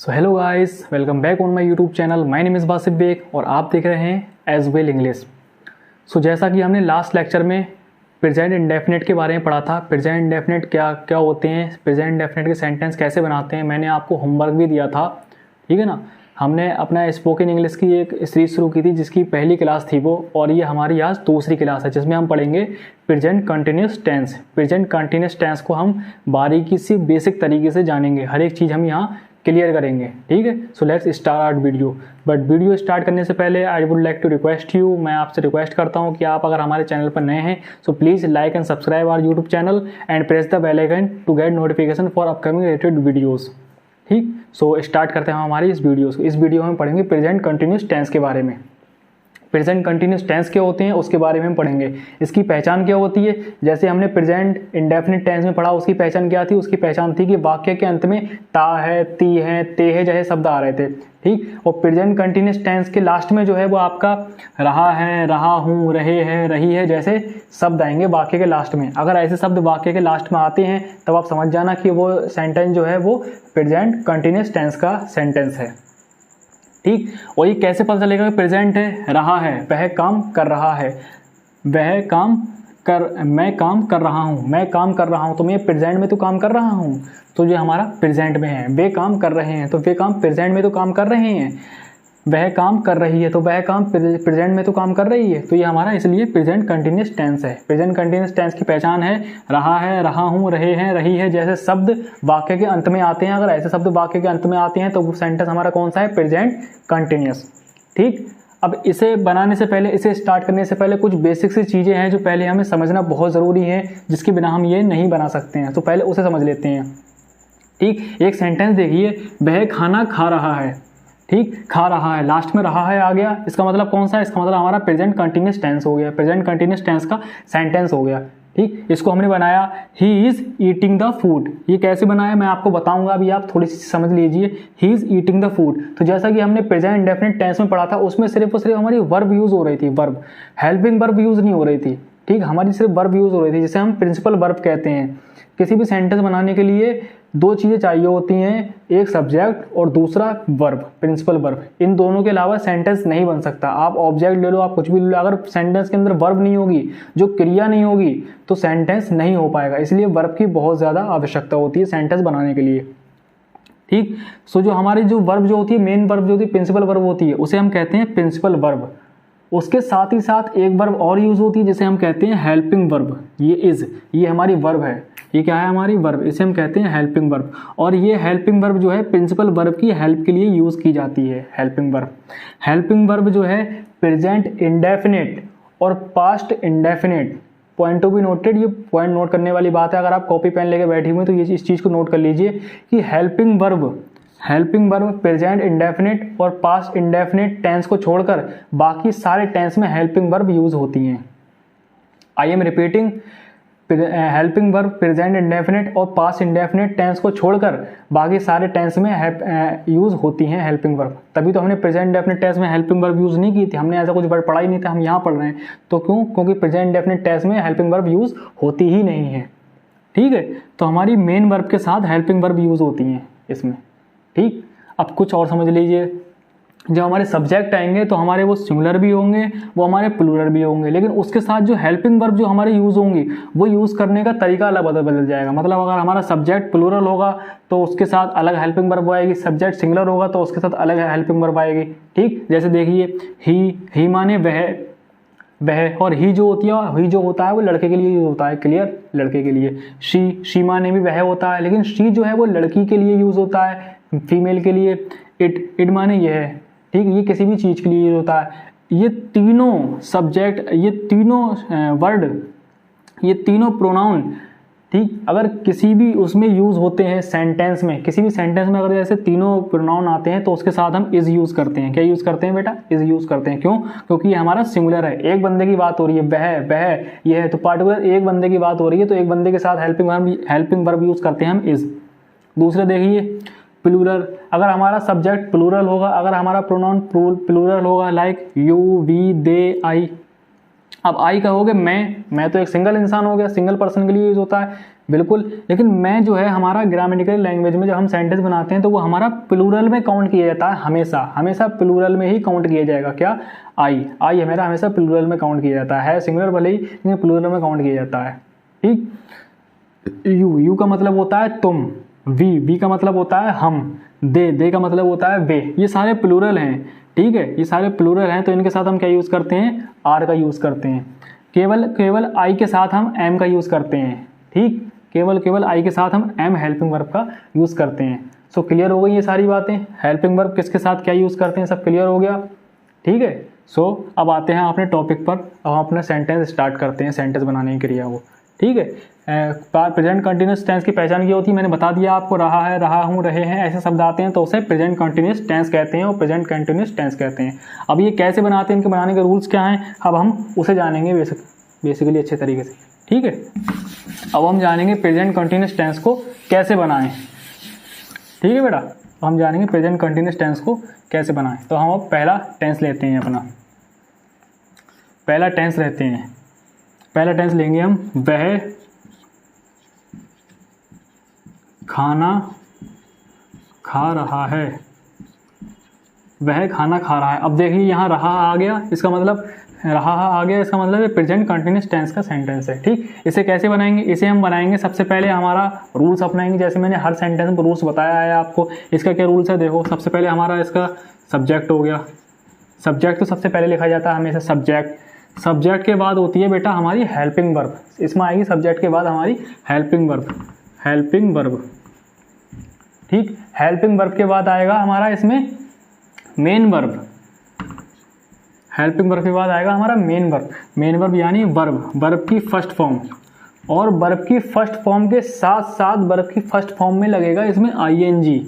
So hello guys, welcome back on my YouTube channel. My name is Basif Beg और आप देख रहे हैं एज वेल इंग्लिश। सो जैसा कि हमने लास्ट लेक्चर में प्रेजेंट इंडेफिनिट के बारे में पढ़ा था, प्रेजेंट इंडेफिनिट क्या क्या होते हैं, प्रेजेंट इंडेफिनिट के सेंटेंस कैसे बनाते हैं, मैंने आपको होमवर्क भी दिया था, ठीक है ना। हमने अपना स्पोकन इंग्लिश की एक सीरीज शुरू की थी जिसकी पहली क्लास थी वो, और ये हमारी आज दूसरी क्लास है जिसमें हम पढ़ेंगे present continuous tense. Present continuous tense को हम बारीकी से बेसिक तरीके से जानेंगे, हर एक चीज़ हम यहाँ क्लियर करेंगे, ठीक है। So let's start video. But video start करने से पहले I would like to request you, मैं आपसे रिक्वेस्ट करता हूँ कि आप अगर हमारे चैनल पर नए हैं so please like and subscribe our YouTube channel and press the bell icon to get notification for upcoming related videos, ठीक। सो स्टार्ट करते हैं हमारी इस वीडियो को। इस वीडियो में पढ़ेंगे प्रेजेंट कंटिन्यूस टेंस के बारे में। प्रेजेंट कंटिन्यूस टेंस क्या होते हैं उसके बारे में हम पढ़ेंगे। इसकी पहचान क्या होती है, जैसे हमने प्रेजेंट इंडेफिनिट टेंस में पढ़ा, उसकी पहचान क्या थी, उसकी पहचान थी कि वाक्य के अंत में ता है, ती है, ते है जैसे शब्द आ रहे थे, ठीक। और प्रेजेंट कंटिन्यूस टेंस के लास्ट में जो है वो आपका रहा है, रहा हूँ, रहे हैं, रही है जैसे शब्द आएंगे वाक्य के लास्ट में। अगर ऐसे शब्द वाक्य के लास्ट में आते हैं तब आप समझ जाना कि वो सेंटेंस जो है वो प्रेजेंट कंटिन्यूस टेंस का सेंटेंस है, ठीक। और ये कैसे पता चलेगा कि प्रेजेंट है, रहा है, वह काम कर रहा है, वह काम कर, मैं काम कर रहा हूँ, मैं काम कर रहा हूँ, तो मैं प्रेजेंट में तो काम कर रहा हूँ, तो ये हमारा प्रेजेंट में है। वे काम कर रहे हैं तो वे काम प्रेजेंट में तो काम कर रहे हैं। वह काम कर रही है तो वह काम प्रेजेंट में तो काम कर रही है, तो ये हमारा इसलिए प्रेजेंट कंटिन्यूस टेंस है। प्रेजेंट कंटिन्यूस टेंस की पहचान है रहा है, रहा हूँ, रहे हैं, रही है जैसे शब्द वाक्य के अंत में आते हैं। अगर ऐसे शब्द वाक्य के अंत में आते हैं तो वो सेंटेंस हमारा कौन सा है, प्रेजेंट कंटिन्यूस, ठीक। अब इसे बनाने से पहले, इसे स्टार्ट करने से पहले कुछ बेसिक सी चीज़ें हैं जो पहले हमें समझना बहुत ज़रूरी है, जिसके बिना हम ये नहीं बना सकते हैं, तो पहले उसे समझ लेते हैं, ठीक। एक सेंटेंस देखिए, वह खाना खा रहा है, ठीक, खा रहा है, लास्ट में रहा है आ गया, इसका मतलब कौन सा है, इसका मतलब हमारा प्रेजेंट कंटिन्यूस टेंस हो गया, प्रेजेंट कंटिन्यूस टेंस का सेंटेंस हो गया, ठीक। इसको हमने बनाया he is eating the food. ये कैसे बनाया मैं आपको बताऊंगा, अभी आप थोड़ी सी समझ लीजिए। He is eating the food, तो जैसा कि हमने प्रेजेंट इंडेफिनिट टेंस में पढ़ा था उसमें सिर्फ और सिर्फ हमारी वर्ब यूज हो रही थी, वर्ब, हेल्पिंग वर्ब यूज नहीं हो रही थी, ठीक। हमारी सिर्फ वर्ब यूज हो रही थी जिसे हम प्रिंसिपल वर्ब कहते हैं। किसी भी सेंटेंस बनाने के लिए दो चीज़ें चाहिए होती हैं, एक सब्जेक्ट और दूसरा वर्ब, प्रिंसिपल वर्ब। इन दोनों के अलावा सेंटेंस नहीं बन सकता। आप ऑब्जेक्ट ले लो, आप कुछ भी ले लो, अगर सेंटेंस के अंदर वर्ब नहीं होगी, जो क्रिया नहीं होगी, तो सेंटेंस नहीं हो पाएगा। इसलिए वर्ब की बहुत ज़्यादा आवश्यकता होती है सेंटेंस बनाने के लिए, ठीक। सो जो हमारी जो वर्ब जो होती है, मेन वर्ब जो होती है, प्रिंसिपल वर्ब होती है, उसे हम कहते हैं प्रिंसिपल वर्ब। उसके साथ ही साथ एक वर्ब और यूज होती है जिसे हम कहते हैं हेल्पिंग वर्ब। ये इज, ये हमारी वर्ब है, ये क्या है हमारी वर्ब, इसे हम कहते हैं हेल्पिंग वर्ब। और ये हेल्पिंग वर्ब जो है प्रिंसिपल वर्ब की हेल्प के लिए यूज की जाती है, हेल्पिंग वर्ब। हेल्पिंग वर्ब जो है प्रेजेंट इंडेफिनिट और past indefinite, point to be noted, ये पॉइंट नोट करने वाली बात है। अगर आप कॉपी पेन लेके बैठे हुए तो ये इस चीज़ को नोट कर लीजिए कि हेल्पिंग वर्ब प्रेजेंट इंडेफिनिट और पास्ट इंडेफिनिट टेंस को छोड़कर बाकी सारे टेंस में हेल्पिंग वर्ब यूज होती हैं। I am repeating, helping verb present indefinite और पास्ट इंडेफिनिट टेंस को छोड़कर बाकी सारे टेंस में यूज होती हैं हेल्पिंग वर्ब। तभी तो हमने प्रेजेंट इंडेफिनिट टेंस में हेल्पिंग वर्ब यूज नहीं की थी, हमने ऐसा कुछ वर्ड पढ़ा ही नहीं था, हम यहाँ पढ़ रहे हैं। तो क्यों, क्योंकि प्रेजेंट इंडेफिनिट टेंस में हेल्पिंग वर्ब यूज होती ही नहीं है, ठीक है। तो हमारी मेन वर्ब के साथ हेल्पिंग वर्ब यूज होती हैं इसमें, ठीक। अब कुछ और समझ लीजिए, जब हमारे सब्जेक्ट आएंगे तो हमारे वो सिंगुलर भी होंगे, वो हमारे प्लूरल भी होंगे, लेकिन उसके साथ जो हेल्पिंग वर्ब जो हमारे यूज होंगी वो यूज करने का तरीका अलग बदल जाएगा। मतलब अगर हमारा सब्जेक्ट प्लूरल होगा तो उसके साथ अलग हेल्पिंग वर्ब आएगी, सब्जेक्ट सिंगुलर होगा तो उसके साथ अलग हेल्पिंग वर्ब आएगी, ठीक। जैसे देखिए, ही माने वह, और ही जो होती है, ही जो होता है वो लड़के के लिए यूज होता है, क्लियर, लड़के के लिए। शी माने भी वह होता है, लेकिन शी जो है वो लड़की के लिए यूज होता है, फीमेल के लिए। इट माने यह है, ठीक, ये किसी भी चीज़ के लिए यूज होता है। ये तीनों सब्जेक्ट, ये तीनों वर्ड, ये तीनों प्रोनाउन, ठीक, अगर किसी भी उसमें यूज होते हैं सेंटेंस में, किसी भी सेंटेंस में अगर जैसे तीनों प्रोनाउन आते हैं तो उसके साथ हम इज यूज करते हैं। क्या यूज करते हैं बेटा, इज यूज करते हैं। क्यों, क्योंकि ये हमारा सिंगुलर है, एक बंदे की बात हो रही है, वह ये है, तो पार्टिकुलर एक बंदे की बात हो रही है, तो एक बंदे के साथ हेल्पिंग वर्ब यूज करते हैं हम इज। दूसरे देखिए प्लूरल, अगर हमारा सब्जेक्ट प्लूरल होगा, अगर हमारा प्रोनाउन प्लूरल होगा, लाइक यू, वी, दे, आई। अब आई कहोगे मैं तो एक सिंगल इंसान हो गया, सिंगल पर्सन के लिए यूज होता है। बिल्कुल, लेकिन मैं जो है हमारा ग्रामेटिकल लैंग्वेज में जब हम सेंटेंस बनाते हैं तो वो हमारा प्लूरल में काउंट किया जाता है, हमेशा हमेशा प्लूरल में ही काउंट किया जाएगा। क्या? आई, आई हमारा हमेशा प्लूरल में काउंट किया जाता है सिंगुलर भले ही, लेकिन प्लूरल में काउंट किया जाता है। ठीक। यू, यू का मतलब होता है तुम, वी, वी का मतलब होता है हम, दे का मतलब होता है वे। ये सारे प्लूरल हैं। ठीक है, ये सारे प्लूरल हैं, तो इनके साथ हम क्या यूज़ करते हैं? आर का यूज़ करते हैं। केवल आई के साथ हम एम का यूज़ करते हैं। ठीक, केवल आई के साथ हम एम हेल्पिंग वर्ब का यूज़ करते हैं। सो क्लियर हो गई ये सारी बातें। हेल्पिंग वर्ब किसके साथ क्या यूज़ करते हैं, सब क्लियर हो गया। ठीक है। सो अब आते हैं अपने टॉपिक पर। अब हम अपना सेंटेंस स्टार्ट करते हैं, सेंटेंस बनाने की क्रिया को। ठीक है। प्रेजेंट कंटिन्यूस टेंस की पहचान क्या होती है मैंने बता दिया आपको। रहा है, रहा हूँ, रहे हैं, ऐसे शब्द आते हैं तो उसे प्रेजेंट कंटिन्यूस टेंस कहते हैं और प्रेजेंट कंटिन्यूस टेंस कहते हैं। अब ये कैसे बनाते हैं, इनके बनाने के रूल्स क्या हैं, अब हम उसे जानेंगे बेसिकली अच्छे तरीके से। ठीक है। अब हम जानेंगे प्रेजेंट कंटिन्यूस टेंस को कैसे बनाएं। ठीक है बेटा, तो हम जानेंगे प्रेजेंट कंटिन्यूस टेंस को कैसे बनाएं। तो हम अब पहला टेंस लेते हैं, अपना पहला टेंस लेते हैं। पहला टेंस लेंगे हम, वह खाना खा रहा है। वह खाना खा रहा है। अब देखिए यहाँ रहा आ गया, इसका मतलब रहा आ गया, इसका मतलब प्रेजेंट कंटिन्यूस टेंस का सेंटेंस है। ठीक, इसे कैसे बनाएंगे, इसे हम बनाएंगे सबसे पहले हमारा रूल्स अपनाएंगे। जैसे मैंने हर सेंटेंस में रूल्स बताया है आपको। इसका क्या रूल्स है देखो, सबसे पहले हमारा इसका सब्जेक्ट हो गया। सब्जेक्ट तो सबसे पहले लिखा जाता है हमेशा सब्जेक्ट। सब्जेक्ट के बाद होती है बेटा हमारी हेल्पिंग वर्ब। इसमें आएगी सब्जेक्ट के बाद हमारी हेल्पिंग वर्ब, हेल्पिंग वर्ब। ठीक, हेल्पिंग वर्ब के बाद आएगा हमारा इसमें मेन वर्ब। हेल्पिंग वर्ब के बाद आएगा हमारा मेन वर्ब। मेन वर्ब यानी वर्ब, वर्ब की फर्स्ट फॉर्म। और वर्ब की फर्स्ट फॉर्म के साथ साथ वर्ब की फर्स्ट फॉर्म में लगेगा इसमें आईएनजी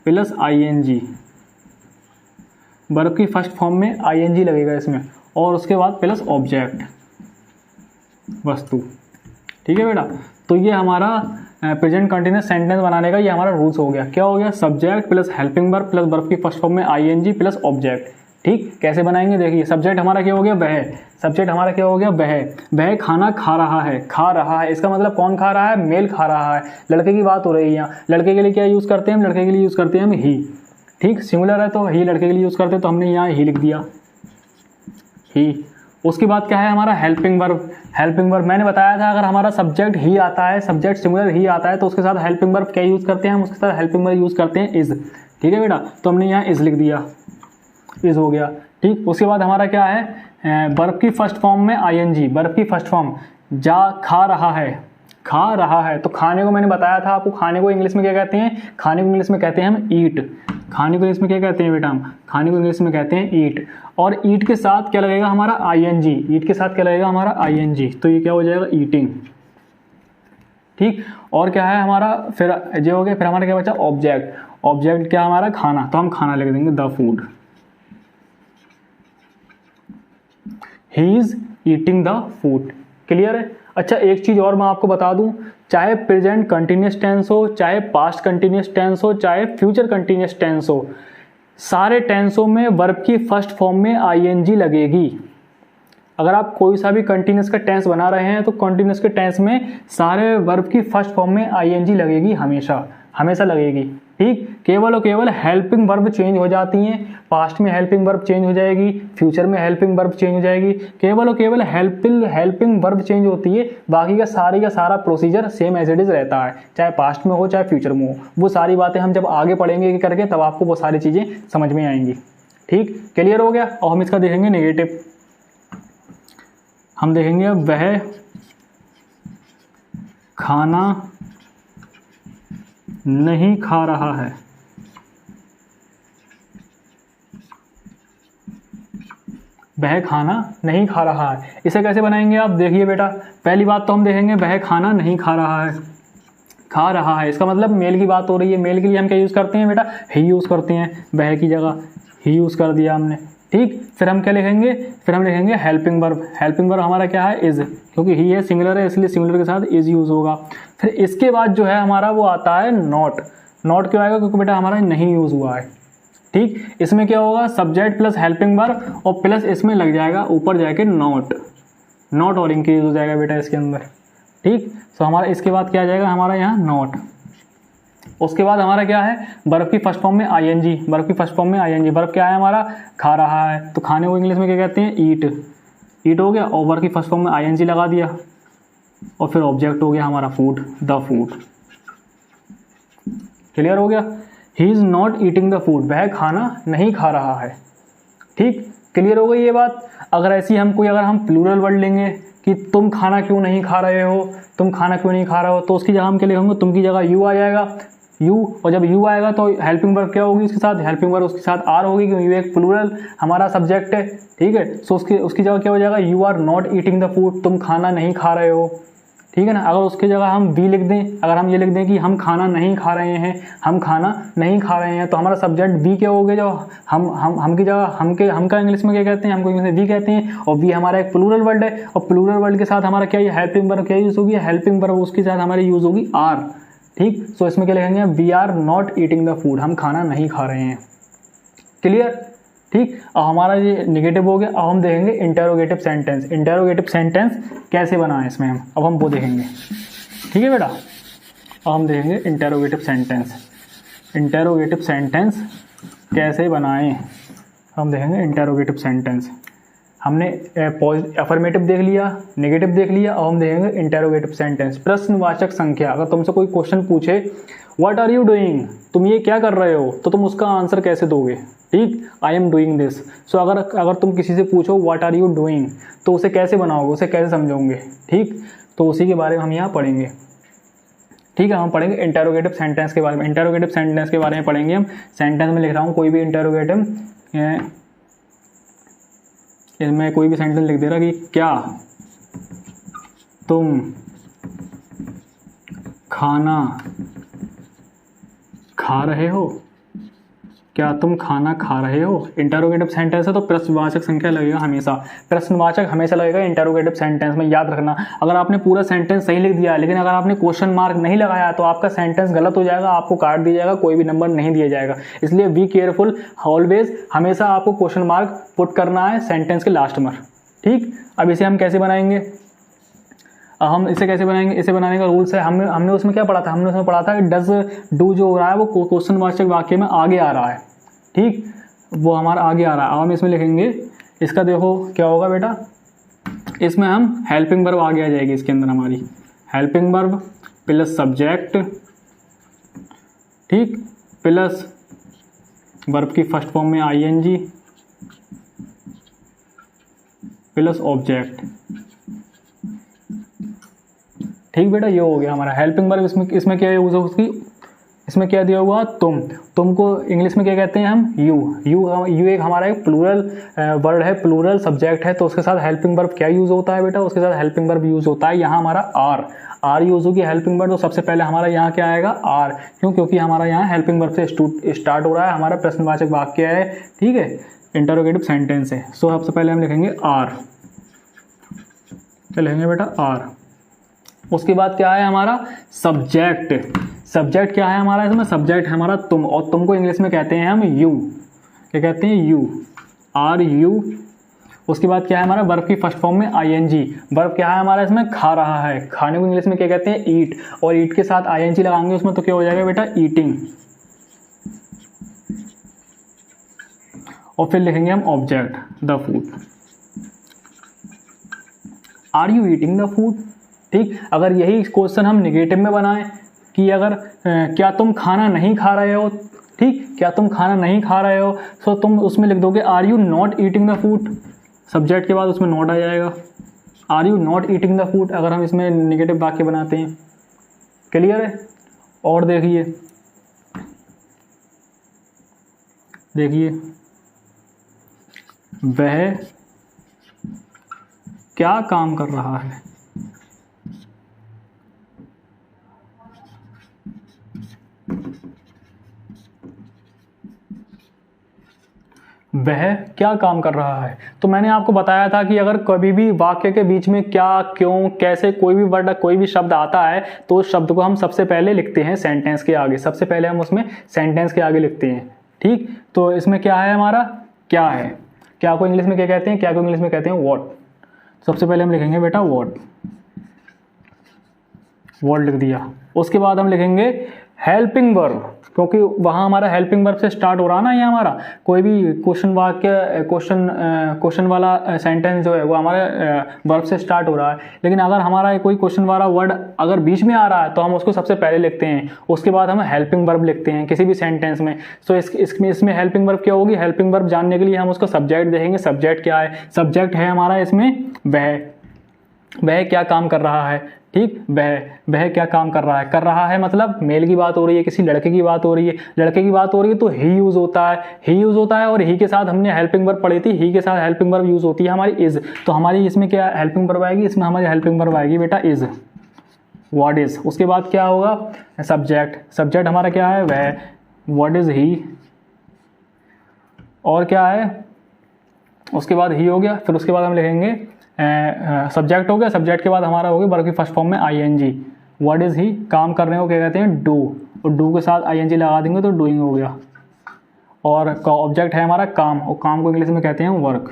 प्लस आईएनजी। वर्ब की फर्स्ट फॉर्म में आईएनजी लगेगा इसमें, और उसके बाद प्लस ऑब्जेक्ट, वस्तु। ठीक है बेटा, तो ये हमारा प्रेजेंट कंटिन्यूस सेंटेंस बनाने का ये हमारा रूल्स हो गया। क्या हो गया? Subject plus helping verb plus verb की फर्स्ट फॉर्म में आईएनजी प्लस ऑब्जेक्ट। ठीक, कैसे बनाएंगे देखिए। सब्जेक्ट हमारा क्या हो गया? वह। सब्जेक्ट हमारा क्या हो गया? वह खाना खा रहा है। खा रहा है, इसका मतलब कौन खा रहा है? मेल खा रहा है, लड़के की बात हो रही है यहाँ। लड़के के लिए क्या यूज़ करते हैं हम? लड़के के लिए यूज़ करते हैं हम ही। ठीक, सिंगुलर है तो ही लड़के के लिए यूज़ करते हैं, तो हमने यहाँ ही लिख दिया, ही। उसके बाद क्या है हमारा? Helping verb. हेल्पिंग वर्ब मैंने बताया था, अगर हमारा सब्जेक्ट ही आता है, सब्जेक्ट सिंगुलर ही आता है, तो उसके साथ हेल्पिंग वर्ब क्या यूज़ करते हैं हम? उसके साथ हेल्पिंग वर्ब यूज़ करते हैं इज। ठीक है बेटा, तो हमने यहाँ इज लिख दिया, इज हो गया। ठीक, उसके बाद हमारा क्या है? वर्ब की फर्स्ट फॉर्म में आईएनजी। वर्ब की फर्स्ट फॉर्म, जा खा रहा है। खा रहा है, तो खाने को मैंने बताया था आपको, खाने को इंग्लिश में क्या कहते हैं? खाने को इंग्लिश में कहते हैं हम ईट। खाने को इंग्लिश में क्या कहते हैं बेटा हम? खाने को इंग्लिश में कहते हैं ईट। और ईट के साथ क्या लगेगा हमारा? आईएनजी। ईट के साथ क्या लगेगा हमारा? आईएनजी। तो ये क्या हो जाएगा? ईटिंग। ठीक, और क्या है हमारा? फिर ये हो गया। फिर हमारा क्या बचा? ऑब्जेक्ट। ऑब्जेक्ट क्या हमारा? खाना, तो हम खाना लिख देंगे, the food. He is eating the food. Clear है? अच्छा, एक चीज़ और मैं आपको बता दूं, चाहे प्रेजेंट कंटिन्यूस टेंस हो, चाहे पास्ट कंटिन्यूस टेंस हो, चाहे फ्यूचर कंटिन्यूस टेंस हो, सारे टेंसों में वर्ब की फर्स्ट फॉर्म में आईएनजी लगेगी। अगर आप कोई सा भी कंटिन्यूस का टेंस बना रहे हैं तो कंटिन्यूस के टेंस में सारे वर्ब की फर्स्ट फॉर्म में आईएनजी लगेगी, हमेशा हमेशा लगेगी। ठीक, केवल और केवल हेल्पिंग वर्ब चेंज हो जाती हैं। पास्ट में हेल्पिंग वर्ब चेंज हो जाएगी, फ्यूचर में हेल्पिंग वर्ब चेंज हो जाएगी। केवल और केवल हेल्पिंग वर्ब चेंज होती है, बाकी का सारा procedure same as it is रहता है, चाहे पास्ट में हो चाहे फ्यूचर में हो। वो सारी बातें हम जब आगे पढ़ेंगे करके, तब आपको वो सारी चीज़ें समझ में आएंगी। ठीक, क्लियर हो गया। और हम इसका देखेंगे नेगेटिव। हम देखेंगे वह खाना नहीं खा रहा है। वह खाना नहीं खा रहा है। इसे कैसे बनाएंगे आप? देखिए बेटा, पहली बात तो हम देखेंगे वह खाना नहीं खा रहा है। खा रहा है, इसका मतलब मेल की बात हो रही है। मेल के लिए हम क्या यूज़ करते हैं बेटा? ही यूज़ करते हैं, वह की जगह ही यूज़ कर दिया हमने। ठीक, फिर हम क्या लिखेंगे? फिर हम लिखेंगे हेल्पिंग वर्ब। हेल्पिंग वर्ब हमारा क्या है? इज, क्योंकि ही है सिंगुलर है, इसलिए सिंगुलर के साथ इज यूज़ होगा। फिर इसके बाद जो है हमारा वो आता है नॉट। नॉट क्यों आएगा? क्योंकि बेटा हमारा नहीं यूज़ हुआ है। ठीक, इसमें क्या होगा? सब्जेक्ट प्लस हेल्पिंग वर्ब और प्लस इसमें लग जाएगा ऊपर जाके नॉट। नॉट और इंक्रीज हो जाएगा बेटा इसके अंदर। ठीक। तो हमारा इसके बाद क्या आ जाएगा हमारा यहाँ नॉट। उसके बाद हमारा क्या है, बर्फ की फर्स्ट फॉर्म में आईएनजी, बर्फ की फर्स्ट फॉर्म में आईएनजी, बर्फ क्या है हमारा, खा रहा है, तो खाने को इंग्लिश में क्या कहते हैं, ईट, ईट हो गया, और बर्फ की फर्स्ट फॉर्म में आईएनजी लगा दिया, और फिर ऑब्जेक्ट हो गया हमारा फूड, द फूड। क्लियर हो गया। He is not eating the food, वह खाना नहीं खा रहा है। ठीक, क्लियर हो गई ये बात। अगर ऐसी हम कोई अगर हम प्लूरल वर्ड लेंगे कि तुम खाना क्यों नहीं खा रहे हो, तुम खाना क्यों नहीं खा रहे हो, तो उसकी जगह हम क्या लिखेंगे, तुम की जगह यू आ जाएगा, यू, और जब यू आएगा तो हेल्पिंग वर्ब क्या होगी उसके साथ, हेल्पिंग वर्ब उसके साथ आर होगी, क्योंकि यू एक प्लूरल हमारा सब्जेक्ट है। ठीक है, सो उसकी जगह क्या हो जाएगा, you are not eating the food, तुम खाना नहीं खा रहे हो। ठीक है ना। अगर उसकी जगह हम वी लिख दें, अगर हम ये लिख दें कि हम खाना नहीं खा रहे हैं, हम खाना नहीं खा रहे हैं, तो हमारा सब्जेक्ट वी क्या हो गया, जो हम की जगह हम का इंग्लिश में क्या कहते हैं, हमको इंग्लिश में वी कहते हैं, और वी हमारा एक प्लूरल वर्ड है, और प्लूरल वर्ड के साथ हमारा क्या हेल्पिंग वर्ब क्या यूज होगी, हेल्पिंग वर्ब उसके साथ हमारी यूज होगी आर। ठीक, सो इसमें क्या लिखेंगे, we are not eating the food, हम खाना नहीं खा रहे हैं। क्लियर। ठीक, अब हमारा ये निगेटिव हो गया। अब हम देखेंगे इंटेरोगेटिव सेंटेंस। इंटेरोगेटिव सेंटेंस कैसे बनाएं इसमें अब हम वो देखेंगे। ठीक है बेटा, अब हम देखेंगे इंटेरोगेटिव सेंटेंस। इंटेरोगेटिव सेंटेंस कैसे बनाएं हम देखेंगे। इंटेरोगेटिव सेंटेंस हमने अफर्मेटिव देख लिया, नेगेटिव देख लिया, अब हम देखेंगे इंटेरोगेटिव सेंटेंस। प्रश्नवाचक संख्या, अगर तुमसे कोई क्वेश्चन पूछे व्हाट आर यू डूइंग, तुम ये क्या कर रहे हो, तो तुम उसका आंसर कैसे दोगे। ठीक, आई एम डूइंग दिस। सो अगर तुम किसी से पूछो व्हाट आर यू डूइंग, तो उसे कैसे बनाओगे, उसे कैसे समझोगे। ठीक, तो उसी के बारे में हम यहाँ पढ़ेंगे। ठीक है, हम पढ़ेंगे इंटेरोगेटिव सेंटेंस के बारे में। इंटेरोगेटिव सेंटेंस के बारे में पढ़ेंगे हम। सेंटेंस में लिख रहा हूँ कोई भी इंटेरोगेटिव, इसमें कोई भी सेंटेंस लिख दे रहा कि क्या तुम खाना खा रहे हो, क्या तुम खाना खा रहे हो। इंटेरोगेटिव सेंटेंस है तो प्रश्नवाचक संख्या लगेगा हमेशा, प्रश्नवाचक हमेशा लगेगा इंटेरोगेटिव सेंटेंस में, याद रखना। अगर आपने पूरा सेंटेंस सही लिख दिया है लेकिन अगर आपने क्वेश्चन मार्क नहीं लगाया तो आपका सेंटेंस गलत हो जाएगा, आपको काट दिया जाएगा, कोई भी नंबर नहीं दिया जाएगा। इसलिए बी केयरफुल, ऑलवेज, हमेशा आपको क्वेश्चन मार्क पुट करना है सेंटेंस के लास्ट में। ठीक, अब इसे हम कैसे बनाएंगे, हम इसे कैसे बनाएंगे, इसे बनाने का रूल्स है, हमने उसमें क्या पढ़ा था, हमने उसमें पढ़ा था कि डज डू जो हो रहा है वो क्वेश्चनवाचक वाक्य में आगे आ रहा है। ठीक, वो हमारा आगे आ रहा है। अब हम इसमें लिखेंगे, इसका देखो क्या होगा बेटा, इसमें हम हेल्पिंग वर्ब आगे आ जाएगी, इसके अंदर हमारी हेल्पिंग वर्ब प्लस सब्जेक्ट, ठीक, प्लस वर्ब की फर्स्ट फॉर्म में आईएनजी प्लस ऑब्जेक्ट। ठीक बेटा, ये हो गया हमारा हेल्पिंग वर्ब। इसमें क्या यूज है उसकी, इसमें क्या दिया हुआ, तुमको इंग्लिश में क्या कहते हैं हम, यू एक हमारा एक प्लूरल वर्ड है, प्लूरल सब्जेक्ट है, तो उसके साथ हेल्पिंग वर्ब क्या यूज होता है बेटा, उसके साथ हेल्पिंग वर्ब यूज होता है यहाँ हमारा आर यूज होगी हेल्पिंग वर्ब। तो सबसे पहले हमारा यहाँ क्या आएगा, आर, क्योंकि हमारा यहाँ हेल्पिंग वर्ब से स्टार्ट हो रहा है, हमारा प्रश्नवाचक वाक्य है। ठीक है, इंटरोगेटिव सेंटेंस है। सो सबसे पहले हम लिखेंगे आर, क्या लिखेंगे बेटा, आर। उसके बाद क्या है हमारा सब्जेक्ट। सब्जेक्ट क्या है हमारा, इसमें सब्जेक्ट है हमारा तुम, और तुमको इंग्लिश में कहते हैं हम यू, क्या कहते हैं, यू, आर यू। उसके बाद क्या है हमारा वर्ब की फर्स्ट फॉर्म में आईएनजी। वर्ब क्या है हमारा इसमें, खा रहा है, खाने को इंग्लिश में क्या कहते हैं, ईट, और ईट के साथ आईएनजी लगाएंगे उसमें तो क्या हो जाएगा बेटा, ईटिंग। और फिर लिखेंगे हम object the food, are you eating the food. ठीक, अगर यही क्वेश्चन हम निगेटिव में बनाएं कि अगर क्या तुम खाना नहीं खा रहे हो, ठीक, क्या तुम खाना नहीं खा रहे हो, तो तुम उसमें लिख दोगे are you not eating the food, subject के बाद उसमें नॉट आ जाएगा, are you not eating the food, अगर हम इसमें निगेटिव वाक्य बनाते हैं। क्लियर है। और देखिए वह क्या काम कर रहा है, वह क्या काम कर रहा है। तो मैंने आपको बताया था कि अगर कभी भी वाक्य के बीच में क्या, क्यों, कैसे कोई भी वर्ड, कोई भी शब्द आता है तो उस शब्द को हम सबसे पहले लिखते हैं सेंटेंस के आगे, सबसे पहले हम उसमें सेंटेंस के आगे लिखते हैं। ठीक, तो इसमें क्या है हमारा, क्या है, क्या को इंग्लिश में क्या कहते हैं, क्या को इंग्लिश में कहते हैं व्हाट। सबसे पहले हम लिखेंगे बेटा व्हाट, वर्ड लिख दिया। उसके बाद हम लिखेंगे हेल्पिंग वर्ब, क्योंकि वहाँ हमारा हेल्पिंग वर्ब से स्टार्ट हो रहा ना, ये हमारा कोई भी क्वेश्चन वाक्य क्वेश्चन वाला सेंटेंस जो है वो हमारे वर्ब से स्टार्ट हो रहा है। लेकिन अगर हमारा कोई क्वेश्चन वाला वर्ड अगर बीच में आ रहा है तो हम उसको सबसे पहले लिखते हैं, उसके बाद हम हेल्पिंग वर्ब लिखते हैं किसी भी सेंटेंस में। सो इसमें हेल्पिंग वर्ब क्या होगी? हेल्पिंग वर्ब जानने के लिए हम उसको सब्जेक्ट देखेंगे। सब्जेक्ट क्या है? सब्जेक्ट है हमारा इसमें वह क्या काम कर रहा है, ठीक, वह क्या काम कर रहा है मतलब मेल की बात हो रही है, किसी लड़के की बात हो रही है, लड़के की बात हो रही है तो ही यूज होता है और ही के साथ हमने हेल्पिंग वर्ब पढ़ी थी, ही के साथ हेल्पिंग वर्ब यूज होती है हमारी इज। तो हमारी इसमें क्या हेल्पिंग वर्ब आएगी? इसमें हमारी हेल्पिंग वर्ब आएगी बेटा इज, व्हाट इज। उसके बाद क्या होगा? सब्जेक्ट हमारा क्या है? वह, व्हाट इज ही, और क्या है? उसके बाद ही हो गया। फिर उसके बाद हम लिखेंगे सब्जेक्ट हो गया, सब्जेक्ट के बाद हमारा हो गया वर्ब की फर्स्ट फॉर्म में आईएनजी। व्हाट इज ही, काम करने को क्या कहते हैं? डू, और डू के साथ आईएनजी लगा देंगे तो डूइंग हो गया। और ऑब्जेक्ट है हमारा काम, और काम को इंग्लिश में कहते हैं work.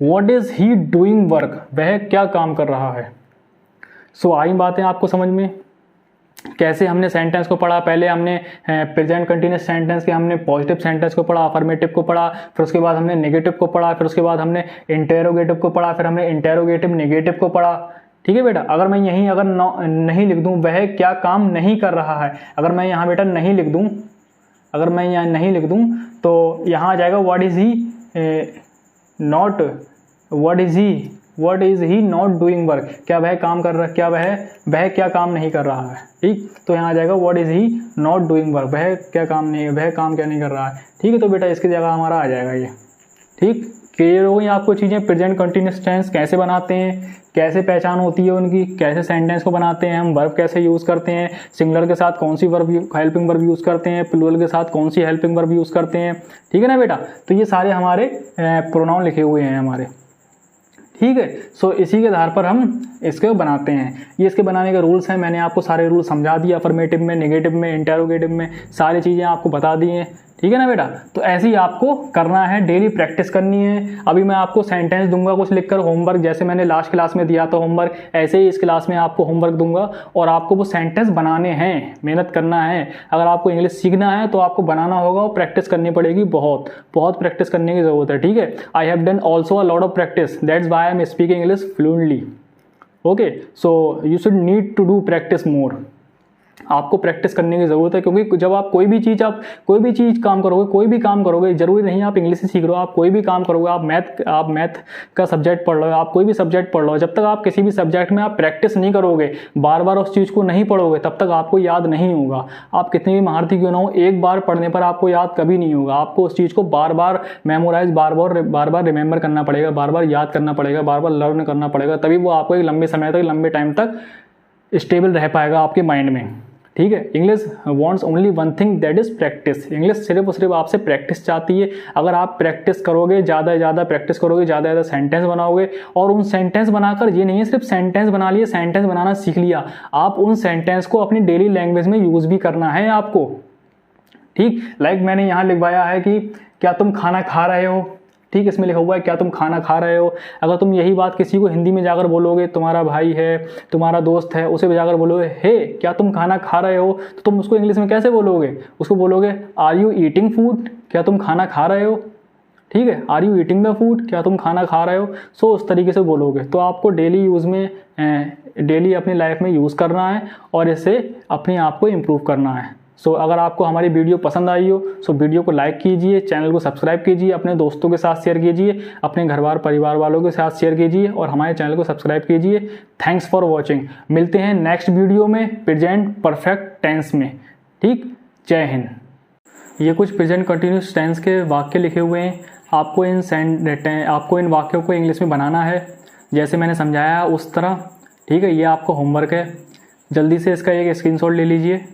What is he doing work, वह क्या काम कर रहा है। सो आई बातें आपको समझ में कैसे हमने सेंटेंस को पढ़ा। पहले हमने प्रेजेंट कंटिन्यूअस सेंटेंस के हमने पॉजिटिव सेंटेंस को पढ़ा, अफर्मेटिव को पढ़ा, फिर उसके बाद हमने नेगेटिव को पढ़ा, फिर उसके बाद हमने इंटेरोगेटिव को पढ़ा, फिर हमने इंटेरोगेटिव नेगेटिव को पढ़ा। ठीक है बेटा, अगर मैं यहीं अगर नहीं लिख दूं वह क्या काम नहीं कर रहा है, अगर मैं यहाँ बेटा नहीं लिख दूं, अगर मैं यहाँ नहीं लिख दूं तो यहाँ आ जाएगा what is he not, what is he not doing work, क्या वह काम कर रहा है, क्या वह क्या काम नहीं कर रहा है। ठीक, तो यहाँ आ जाएगा what is he not doing work, वह काम क्या नहीं कर रहा है। ठीक है, तो बेटा इसकी जगह हमारा आ जाएगा ये। ठीक, क्लियर हो गई आपको चीज़ें। प्रेजेंट कंटिन्यूअस टेंस कैसे बनाते हैं, कैसे पहचान होती है उनकी, कैसे सेंटेंस को बनाते हैं हम, वर्ब कैसे यूज़ करते हैं, सिंगुलर के साथ कौन सी वर्ब हेल्पिंग वर्ब यूज़ करते हैं, प्लूरल के साथ कौन सी हेल्पिंग वर्ब यूज़ करते हैं। ठीक है ना बेटा, तो ये सारे हमारे प्रोनाउन लिखे हुए हैं हमारे। ठीक है, सो इसी के आधार पर हम इसको बनाते हैं। ये इसके बनाने के रूल्स हैं, मैंने आपको सारे रूल समझा दिए, अफर्मेटिव में, नेगेटिव में, इंटेरोगेटिव में, सारी चीज़ें आपको बता दी हैं। ठीक है ना बेटा, तो ऐसे ही आपको करना है, डेली प्रैक्टिस करनी है। अभी मैं आपको सेंटेंस दूंगा कुछ लिखकर होमवर्क, जैसे मैंने लास्ट क्लास में दिया था होमवर्क, ऐसे ही इस क्लास में आपको होमवर्क दूंगा और आपको वो सेंटेंस बनाने हैं, मेहनत करना है। अगर आपको इंग्लिश सीखना है तो आपको बनाना होगा और प्रैक्टिस करनी पड़ेगी, बहुत प्रैक्टिस करने की जरूरत है। ठीक है, I have done also a lot of practice, that's why I am speaking English fluently. Okay, so you should need to do practice more. आपको प्रैक्टिस करने की ज़रूरत है, क्योंकि जब आप कोई भी चीज़ काम करोगे, कोई भी काम करोगे, जरूरी नहीं आप इंग्लिश ही सीख रहे हो, आप कोई भी काम करोगे, आप मैथ का सब्जेक्ट पढ़ रहे हो, आप कोई भी सब्जेक्ट पढ़ रहे हो, जब तक आप किसी भी सब्जेक्ट में आप प्रैक्टिस नहीं करोगे, बार बार उस चीज़ को नहीं पढ़ोगे, तब तक आपको याद नहीं होगा। आप कितनी भी महारथी क्यों ना हो, एक बार पढ़ने पर आपको याद कभी नहीं होगा। आपको उस चीज़ को बार बार मेमोराइज, बार बार रिमेंबर करना पड़ेगा, बार बार याद करना पड़ेगा, बार बार लर्न करना पड़ेगा, तभी वो आपको एक लंबे समय तक, लंबे टाइम तक स्टेबल रह पाएगा आपके माइंड में। ठीक है, English wants only one thing, that is practice. English सिर्फ और सिर्फ आपसे प्रैक्टिस चाहती है। अगर आप प्रैक्टिस करोगे, ज़्यादा से ज़्यादा प्रैक्टिस करोगे, ज़्यादा से ज़्यादा सेंटेंस बनाओगे, और उन सेंटेंस बनाकर, ये नहीं है सिर्फ सेंटेंस बना लिए, सेंटेंस बनाना सीख लिया, आप उन सेंटेंस को अपनी डेली लैंग्वेज में यूज़ भी करना है आपको। ठीक, लाइक मैंने यहाँ लिखवाया है कि क्या तुम खाना खा रहे हो। ठीक, इसमें लिखा हुआ है क्या तुम खाना खा रहे हो। अगर तुम यही बात किसी को हिंदी में जाकर बोलोगे, तुम्हारा भाई है, तुम्हारा दोस्त है, उसे जाकर बोलोगे हे क्या तुम खाना खा रहे हो, तो तुम उसको इंग्लिश में कैसे बोलोगे? उसको बोलोगे आर यू ईटिंग फूड, क्या तुम खाना खा रहे हो। ठीक है, are you eating the food, क्या तुम खाना खा रहे हो। सो उस तरीके से बोलोगे। तो आपको डेली यूज़ में, डेली अपनी लाइफ में यूज़ करना है और इससे अपने आप को इम्प्रूव करना है। सो अगर आपको हमारी वीडियो पसंद आई हो, सो वीडियो को लाइक कीजिए, चैनल को सब्सक्राइब कीजिए, अपने दोस्तों के साथ शेयर कीजिए, अपने घर परिवार वालों के साथ शेयर कीजिए और हमारे चैनल को सब्सक्राइब कीजिए। Thanks for watching. मिलते हैं नेक्स्ट वीडियो में प्रेजेंट परफेक्ट टेंस में। ठीक, जय हिंद। ये कुछ प्रेजेंट कंटिन्यूस टेंस के वाक्य लिखे हुए हैं, आपको इन वाक्यों को इंग्लिश में बनाना है जैसे मैंने समझाया उस तरह। ठीक है, ये आपका होमवर्क है, जल्दी से इसका एक स्क्रीनशॉट ले लीजिए।